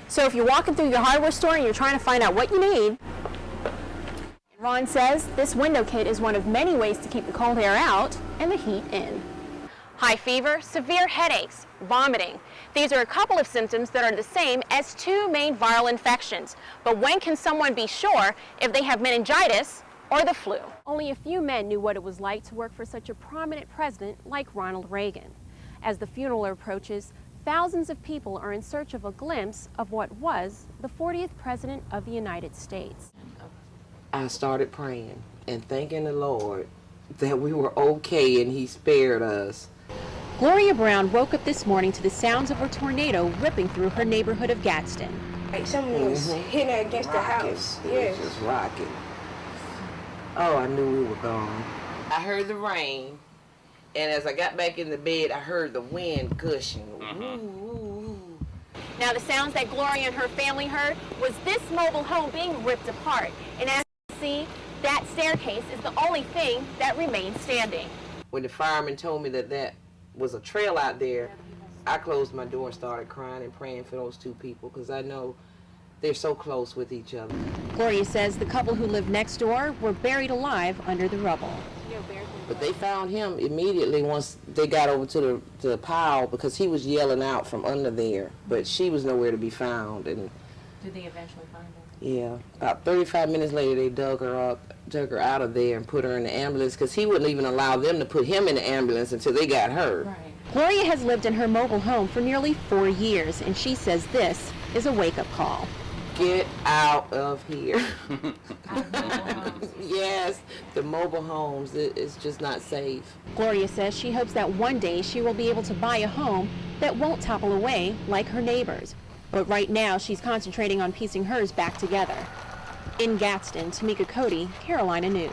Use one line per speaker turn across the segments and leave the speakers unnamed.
So if you're walking through your hardware store and you're trying to find out what you need, Ron says this window kit is one of many ways to keep the cold air out and the heat in. High fever, severe headaches, vomiting. These are a couple of symptoms that are the same as two main viral infections. But when can someone be sure if they have meningitis or the flu? Only a few men knew what it was like to work for such a prominent president like Ronald Reagan. As the funeral approaches, thousands of people are in search of a glimpse of what was the 40th President of the United States.
I started praying and thanking the Lord that we were okay and He spared us.
Gloria Brown woke up this morning to the sounds of a tornado ripping through her neighborhood of Gadsden.
Someone was hitting against the house.
Yes. It was just rocking. Oh, I knew we were gone. I heard the rain, and as I got back in the bed, I heard the wind gushing. Ooh, ooh, ooh.
Now, the sounds that Gloria and her family heard was this mobile home being ripped apart. And as you see, that staircase is the only thing that remains standing.
When the fireman told me that that was a trail out there, I closed my door and started crying and praying for those two people because I know they're so close with each other.
Gloria says the couple who lived next door were buried alive under the rubble.
But they found him immediately once they got over to the pile because he was yelling out from under there. But she was nowhere to be found. And
did they eventually find her?
Yeah. About 35 minutes later, they dug her out of there and put her in the ambulance because he wouldn't even allow them to put him in the ambulance until they got her.
Right. Gloria has lived in her mobile home for nearly 4 years, and she says this is a wake-up call.
Get out of here. Yes, the mobile homes, it's just not safe.
Gloria says she hopes that one day she will be able to buy a home that won't topple away like her neighbors. But right now she's concentrating on piecing hers back together. In Gadsden, Tamika, Cody, Carolina News.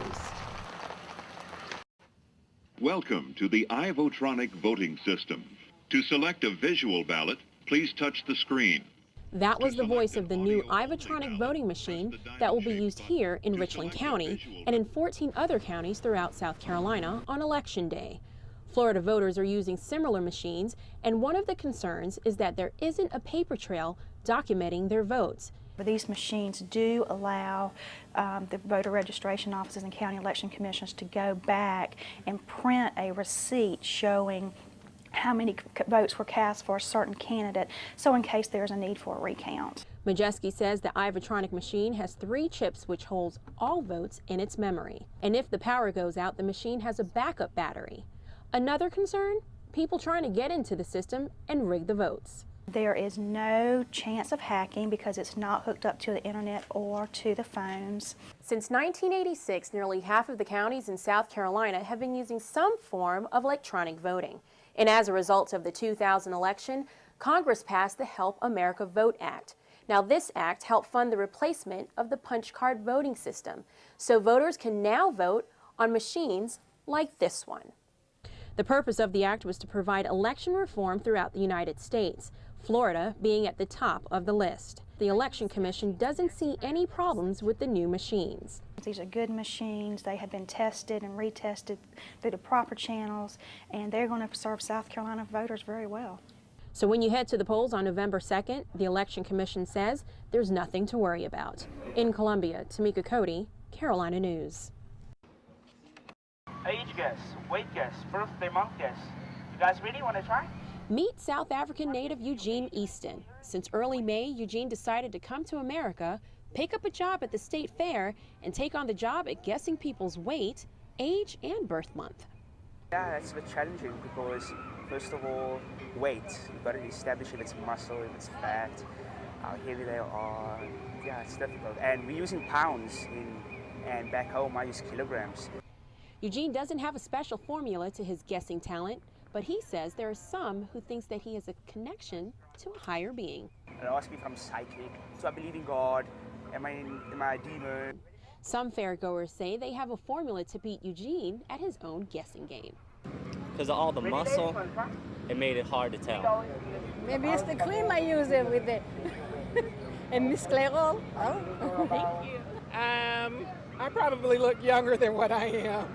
Welcome to the iVotronic voting system. To select a visual ballot, please touch the screen.
That was the voice of the new iVotronic voting machine that will be used here in Richland County and in 14 other counties throughout South Carolina on Election Day. Florida voters are using similar machines, and one of the concerns is that there isn't a paper trail documenting their votes.
These machines do allow the voter registration offices and county election commissions to go back and print a receipt showing how many votes were cast for a certain candidate, so in case there's a need for a recount.
Majeski says the iVotronic machine has 3 chips which holds all votes in its memory. And if the power goes out, the machine has a backup battery. Another concern? People trying to get into the system and rig the votes.
There is no chance of hacking because it's not hooked up to the internet or to the phones.
Since 1986, nearly half of the counties in South Carolina have been using some form of electronic voting. And as a result of the 2000 election, Congress passed the Help America Vote Act. Now this act helped fund the replacement of the punch card voting system, so voters can now vote on machines like this one. The purpose of the act was to provide election reform throughout the United States, Florida being at the top of the list. The Election Commission doesn't see any problems with the new machines.
These are good machines. They have been tested and retested through the proper channels, and they're going to serve South Carolina voters very well.
So when you head to the polls on November 2nd, the Election Commission says there's nothing to worry about. In Columbia, Tamika, Cody, Carolina News.
Age guess, weight guess, birthday month guess. You guys really want to try?
Meet South African native Eugene Easton. Since early May, Eugene decided to come to America, pick up a job at the state fair, and take on the job at guessing people's weight, age, and birth month.
Yeah, it's a bit challenging because, first of all, weight. You've got to establish if it's muscle, if it's fat, how heavy they are. Yeah, it's difficult. And we're using pounds, and back home I use kilograms.
Eugene doesn't have a special formula to his guessing talent, but he says there are some who thinks that he has a connection to a higher being.
They ask me if I'm psychic, so I believe in God. Am I a demon?
Some fairgoers say they have a formula to beat Eugene at his own guessing game.
Because of all the muscle, it made it hard to tell.
Maybe it's the cream I use it with it. And Miss Clairol. Oh, thank you.
I probably look younger than what I am.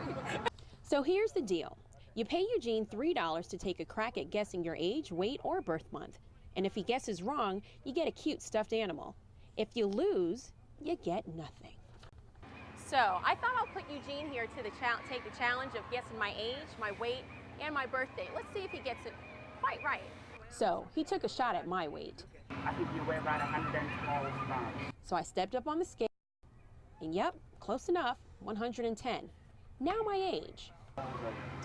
So here's the deal. You pay Eugene $3 to take a crack at guessing your age, weight, or birth month. And if he guesses wrong, you get a cute stuffed animal. If you lose, you get nothing. So I thought I'll put Eugene here to take the challenge of guessing my age, my weight, and my birthday. Let's see if he gets it quite right. So he took a shot at my weight.
I think you weigh about 112 pounds.
So I stepped up on the scale, and yep, close enough, 110. Now my age.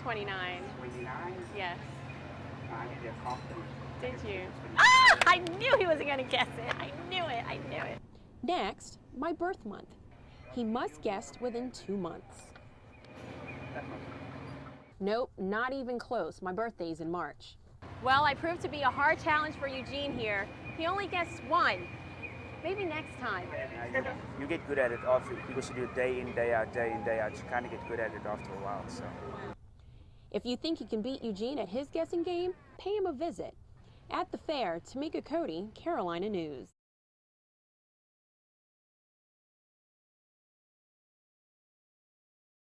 29.
29?
Yes.
I give you a compliment.
Did you? Ah! I knew he wasn't going to guess it. I knew it. I knew it. Next, my birth month. He must guess within 2 months. Nope, not even close. My birthday's in March. Well, I proved to be a hard challenge for Eugene here. He only guessed one. Maybe next time.
You get good at it after, because you do it day in, day out, day in, day out. You kind of get good at it after a while, so.
If you think you can beat Eugene at his guessing game, pay him a visit. At the fair, Tamika, Cody, Carolina News.